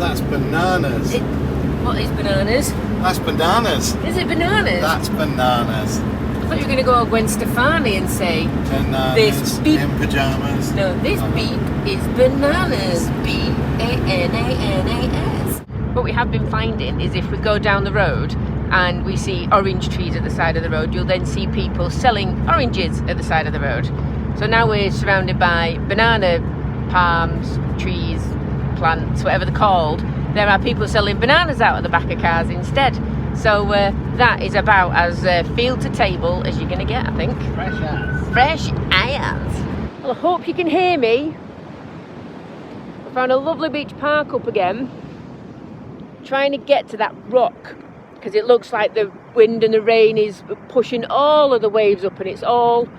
That's bananas. What is bananas? That's bananas. Is it bananas? That's bananas. I thought you were going to go Gwen Stefani and say Bananas this beep in pyjamas. No, this beep is bananas. B-A-N-A-N-A-S. What we have been finding is if we go down the road and we see orange trees at the side of the road, you'll then see people selling oranges at the side of the road. So now we're surrounded by banana palms, trees, plants, whatever they're called. There are people selling bananas out of the back of cars instead. So that is about as field to table as you're going to get, I think. Fresh ass. Fresh ass. Well, I hope you can hear me. I found a lovely beach park up again. Trying to get to that rock because it looks like the wind and the rain is pushing all of the waves up and it's all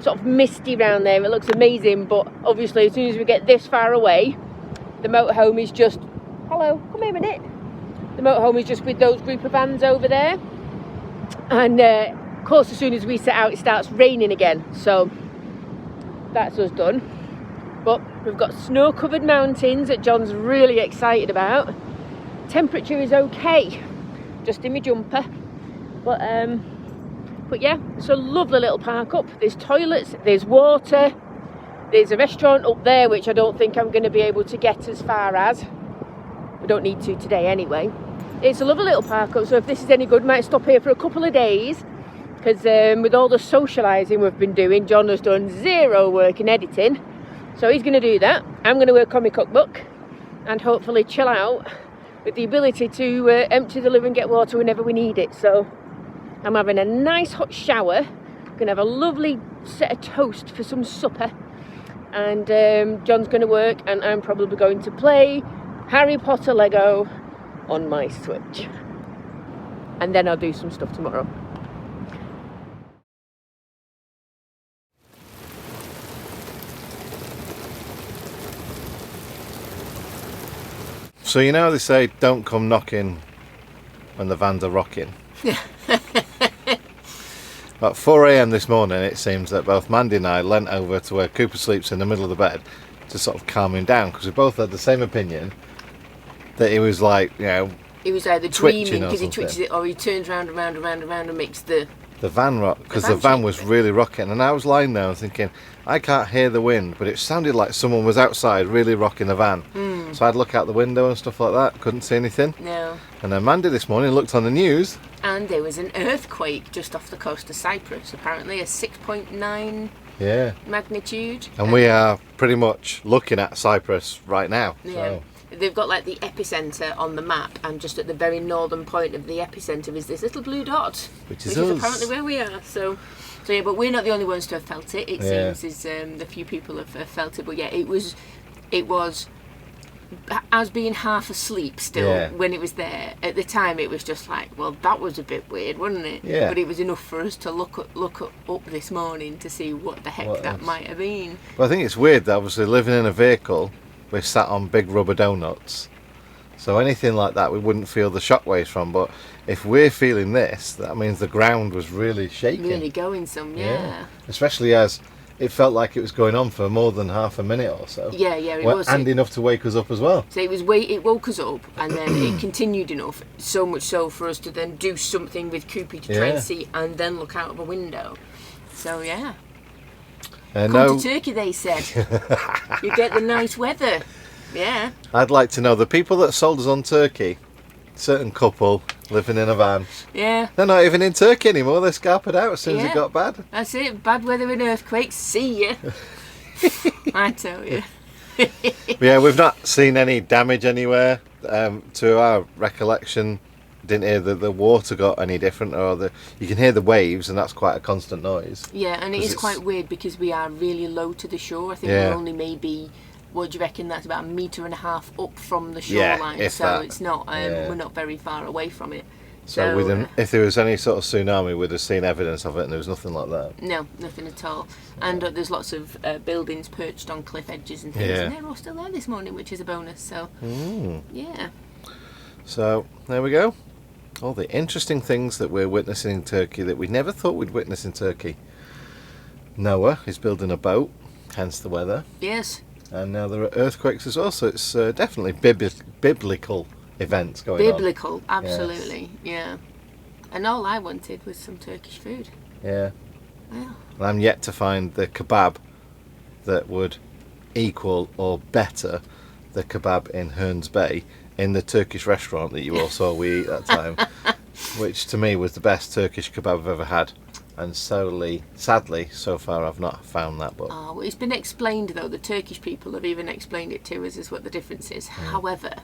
sort of misty around there. It looks amazing, but obviously as soon as we get this far away, the motorhome is just... Hello, come here a minute. The motorhome is just with those group of vans over there. And of course, as soon as we set out, it starts raining again. So that's us done. But we've got snow-covered mountains that John's really excited about. Temperature is okay, just in my jumper. But yeah, it's a lovely little park up. There's toilets, there's water, there's a restaurant up there, which I don't think I'm going to be able to get as far as. We don't need to today anyway. It's a lovely little park up, so if this is any good, might stop here for a couple of days. Because with all the socialising we've been doing, John has done zero work in editing. So he's going to do that. I'm going to work on my cookbook and hopefully chill out with the ability to empty the loo and get water whenever we need it. So I'm having a nice hot shower. I'm going to have a lovely set of toast for some supper. And John's going to work and I'm probably going to play Harry Potter Lego on my Switch. And then I'll do some stuff tomorrow. So you know they say don't come knocking when the vans are rocking. At 4 AM this morning it seems that both Mandy and I leant over to where Cooper sleeps in the middle of the bed to sort of calm him down because we both had the same opinion that he was like, you know, he was either dreaming because he twitches it or he turns round and round and round and round and makes the van rock because the van was really rocking. And I was lying there thinking, I can't hear the wind, but it sounded like someone was outside really rocking the van. So I'd look out the window and stuff like that, couldn't see anything. No. And then Mandy this morning looked on the news. And there was an earthquake just off the coast of Cyprus, apparently, a 6.9 magnitude. And we are pretty much looking at Cyprus right now. Yeah. So. They've got like the epicentre on the map, and just at the very northern point of the epicentre is this little blue dot, which is apparently where we are. So yeah, but we're not the only ones to have felt it. It seems as the few people have felt it. But yeah, it was as being half asleep still when it was there. At the time, it was just like, well, that was a bit weird, wasn't it? Yeah. But it was enough for us to look up this morning to see what the heck that might have been. But I think it's weird that obviously living in a vehicle, we're sat on big rubber donuts, so anything like that we wouldn't feel the shockwaves from. But if we're feeling this, that means the ground was really shaking. Really going some, yeah. Especially as it felt like it was going on for more than half a minute or so. Yeah, it was. And enough to wake us up as well. So it woke us up, and then it continued enough, so much so for us to then do something with Koopy to try and see, and then look out of a window. So yeah. Come to Turkey, they said. You get the nice weather. Yeah. I'd like to know the people that sold us on Turkey, certain couple living in a van. Yeah. They're not even in Turkey anymore. They scarpered out as soon as it got bad. That's it. Bad weather and earthquakes. See ya. I tell you. Yeah, we've not seen any damage anywhere. To our recollection, didn't hear that the water got any different, or you can hear the waves, and that's quite a constant noise. Yeah, and it is quite weird because we are really low to the shore. I think we're only maybe, what do you reckon, that's about 1.5 meters up from the shoreline, so it's not we're not very far away from it. So if there was any sort of tsunami, we'd have seen evidence of it, and there was nothing like that. No, nothing at all. And there's lots of buildings perched on cliff edges and things, and they're all still there this morning, which is a bonus. So yeah. So there we go. All the interesting things that we're witnessing in Turkey that we never thought we'd witness in Turkey. Noah is building a boat, hence the weather. Yes. And now there are earthquakes as well, so it's definitely biblical events going on. Biblical, absolutely, yeah. And all I wanted was some Turkish food. Yeah. Yeah. And I'm yet to find the kebab that would equal or better the kebab in Hearns Bay in the Turkish restaurant that you all saw we eat that time, which to me was the best Turkish kebab I've ever had. And sadly, so far I've not found that. But Oh, well, it's been explained though. The Turkish people have even explained it to us as what the difference is. However,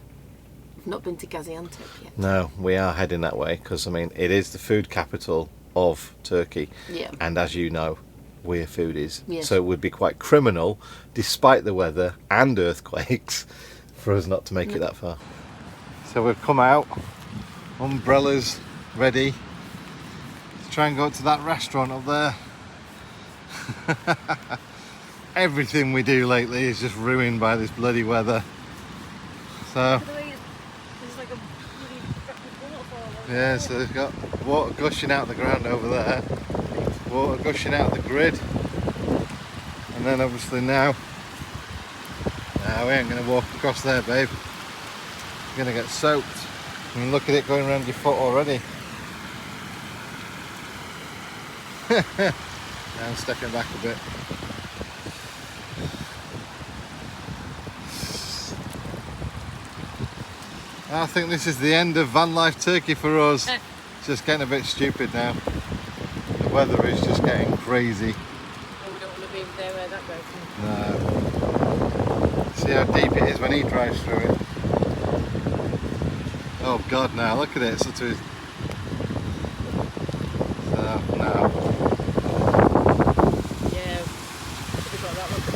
we've not been to Gaziantep yet. no, we are heading that way because I mean it is the food capital of Turkey. Yeah. And as you know, we're foodies, Yes. so it would be quite criminal, despite the weather and earthquakes, for us not to make it that far. So we've come out, umbrellas ready to try and go to that restaurant up there. Everything we do lately is just ruined by this bloody weather. So yeah, so they've got water gushing out the ground over there, water gushing out the grid, and then obviously now we ain't going to walk across there, babe. You're going to get soaked. I mean, look at it going around your foot already. Now I'm stepping back a bit. I think this is the end of van life Turkey for us. It's just getting a bit stupid now. The weather is just getting crazy. Oh, we don't want to be there where that goes. No. See how deep it is when he drives through it. Oh God, now look at it. So no. Yeah, should have got that. Look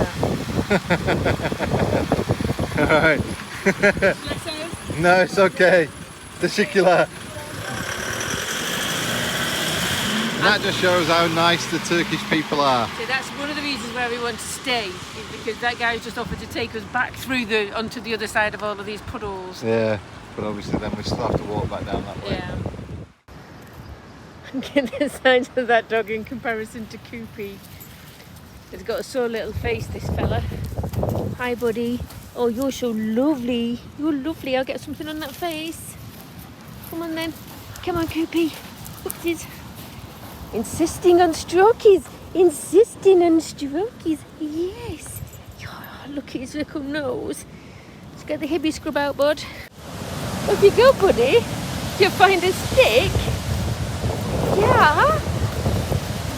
at that. Alright. No, it's okay. Teşekkürler. And that just shows how nice the Turkish people are. So that's one of the reasons why we want to stay, is because that guy's just offered to take us back through onto the other side of all of these puddles. Yeah, but obviously then we still have to walk back down that way. Yeah. Look at the size of that dog in comparison to Koopy. He's got a sore little face, this fella. Hi, buddy. Oh, you're so lovely. You're lovely. I'll get something on that face. Come on then. Come on, Koopy. Oopsies. Insisting on strokies. Insisting on strokies. Yes. Oh, look at his little nose. Let's get the hibby scrub out, bud. Off you go, buddy. You'll find a stick. Yeah.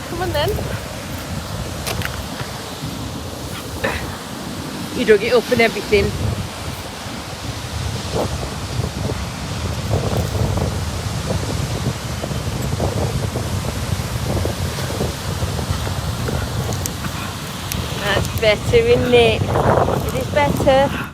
Come on then. You dug it up and everything. That's better, isn't it? It is better.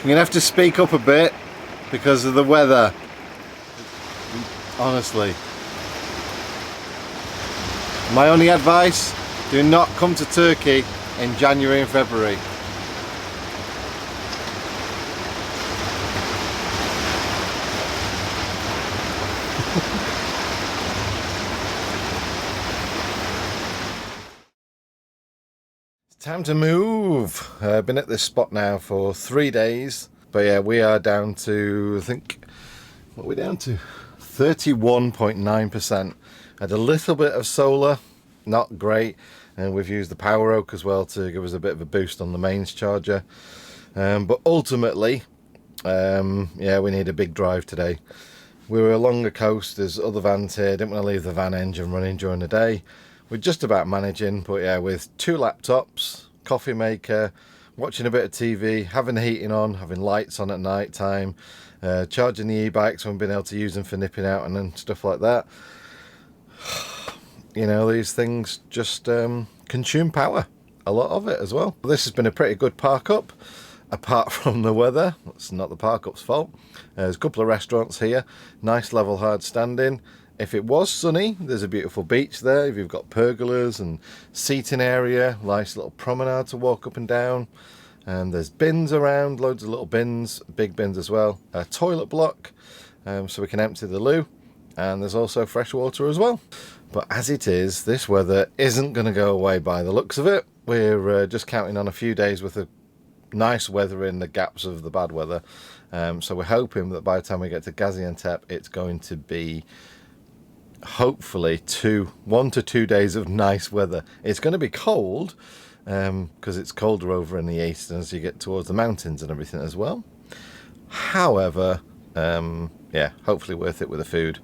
I'm going to have to speak up a bit because of the weather. Honestly. My only advice, do not come to Turkey in January and February. Time to move. I've been at this spot now for 3 days, but yeah, we are down to, I think, what are we down to? 31.9%. Had a little bit of solar, not great, and we've used the power oak as well to give us a bit of a boost on the mains charger. But ultimately, yeah, we need a big drive today. We were along the coast, there's other vans here, didn't want to leave the van engine running during the day. We're just about managing, but yeah, with 2 laptops, coffee maker, watching a bit of TV, having the heating on, having lights on at night time, charging the e-bikes when being able to use them for nipping out and then stuff like that. You know, these things just consume power, a lot of it as well. This has been a pretty good park up, apart from the weather. It's not the park up's fault. There's a couple of restaurants here, nice level hard standing. If it was sunny, there's a beautiful beach there. If you've got pergolas and seating area, nice little promenade to walk up and down. And there's bins around, loads of little bins, big bins as well. A toilet block, so we can empty the loo. And there's also fresh water as well. But as it is, this weather isn't going to go away by the looks of it. We're just counting on a few days with the nice weather in the gaps of the bad weather. So we're hoping that by the time we get to Gaziantep, it's going to be hopefully 1 to 2 days of nice weather. It's going to be cold because it's colder over in the east as you get towards the mountains and everything as well. However, yeah, hopefully worth it with the food.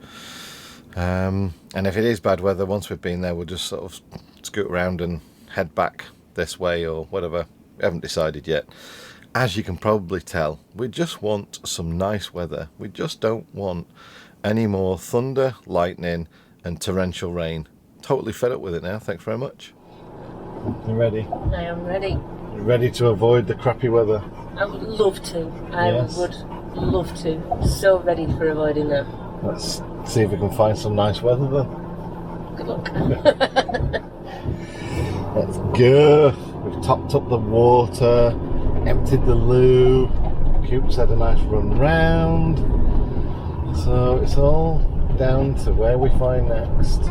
And if it is bad weather, once we've been there, we'll just sort of scoot around and head back this way or whatever. We haven't decided yet. As you can probably tell, we just want some nice weather. We just don't want any more thunder, lightning and torrential rain. Totally fed up with it now. Thanks very much. You ready? I am ready. You ready to avoid the crappy weather? I would love to. I would love to. So ready for avoiding that. Let's see if we can find some nice weather then. Good luck. Let's go. We've topped up the water, emptied the loo. Coop's had a nice run round. So it's all down to where we find next.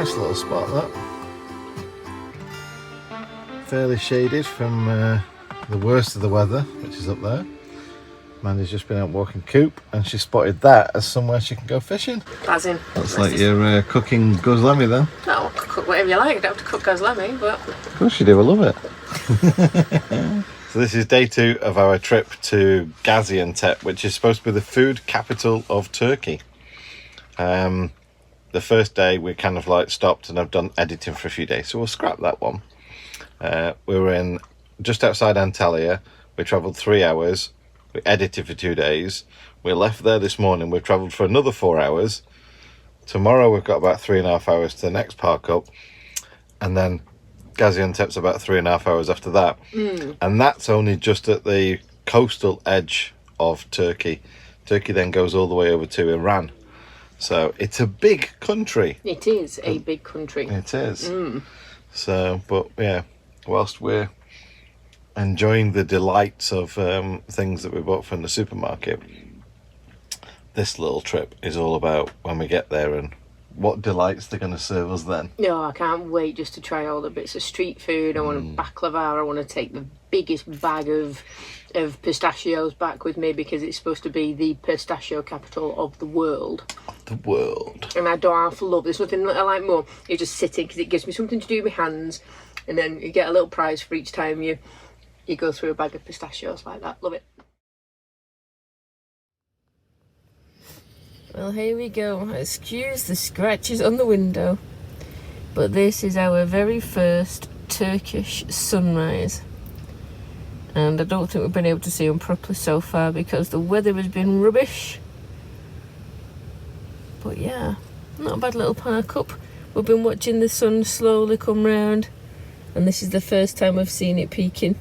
Nice little spot that. Fairly shaded from the worst of the weather, which is up there. Mandy's just been out walking Coop and she spotted that as somewhere she can go fishing. Buzzing. Looks like you're cooking guzlami then. No, cook whatever you like. You don't have to cook gazlami, but... Of course you do, I love it. So this is day 2 of our trip to Gaziantep, which is supposed to be the food capital of Turkey. The first day we kind of like stopped and I've done editing for a few days, so we'll scrap that one. We were in just outside Antalya. We travelled 3 hours. We edited for 2 days. We left there this morning. We've travelled for another 4 hours. Tomorrow we've got about 3.5 hours to the next parkup, and then Gaziantep's about 3.5 hours after that. And that's only just at the coastal edge of Turkey. Turkey then goes all the way over to Iran. So it's a big country. It is a big country. It is. So, but yeah, whilst we're enjoying the delights of things that we bought from the supermarket, this little trip is all about when we get there and what delights they're going to serve us then. No, I can't wait just to try all the bits of street food. I want a baklava. I want to take the biggest bag of pistachios back with me because it's supposed to be the pistachio capital of the world. The world. And I don't half love. There's nothing that I like more. You're just sitting because it gives me something to do with my hands, and then you get a little prize for each time you go through a bag of pistachios like that. Love it. Well, here we go. Excuse the scratches on the window, but this is our very first Turkish sunrise, and I don't think we've been able to see them properly so far because the weather has been rubbish. But yeah, not a bad little park up. We've been watching the sun slowly come round, and this is the first time I've seen it peeking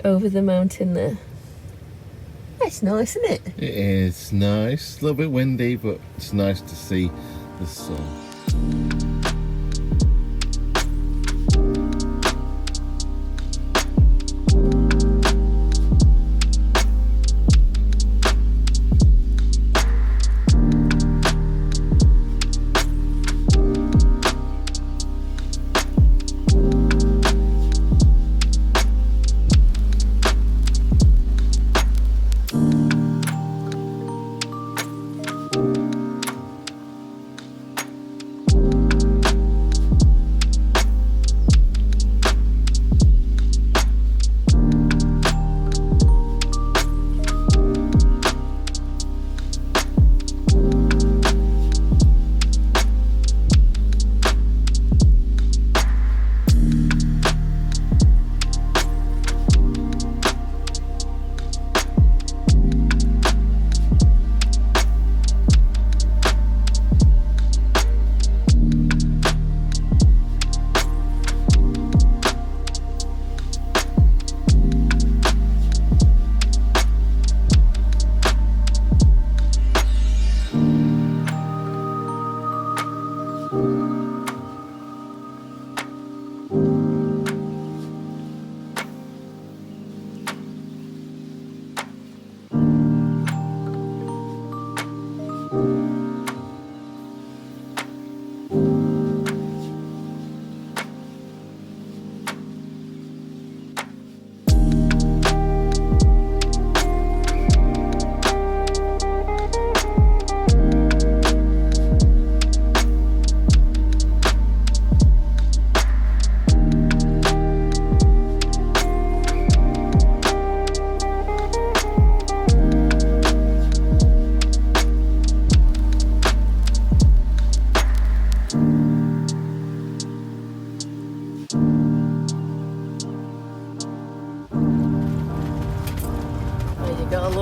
over the mountain there. It's nice, isn't it? It is nice. A little bit windy, but it's nice to see the sun.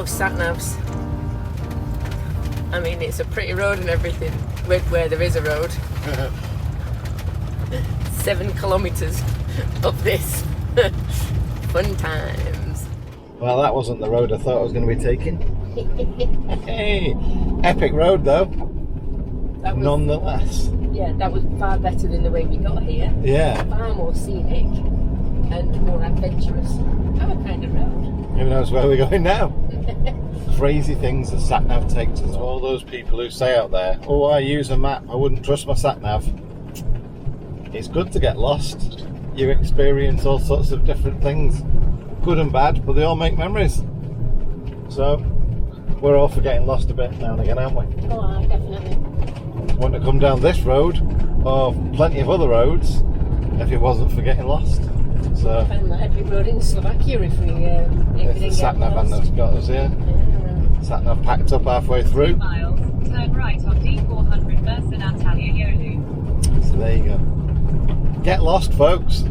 Sat navs. I mean, it's a pretty road and everything, where there is a road. 7 kilometres up this. Fun times. Well, that wasn't the road I thought I was going to be taking. Hey, epic road though. That was, nonetheless. Yeah, that was far better than the way we got here. Yeah. Far more scenic and more adventurous. Our kind of road. Who knows where we're going now? Crazy things the sat nav takes us. All those people who say out there, "Oh, I use a map. I wouldn't trust my sat nav." it's good to get lost. You experience all sorts of different things, good and bad, but they all make memories. So we're all for getting lost a bit now and again, aren't we? Oh, definitely. Want to come down this road or plenty of other roads if it wasn't for getting lost. So I find that every road in Slovakia if we if the sat nav hadn't got us here. Yeah. Sat nav packed up halfway through. Miles, turn right on D400 versus Antalya Yolu. So there you go. Get lost, folks.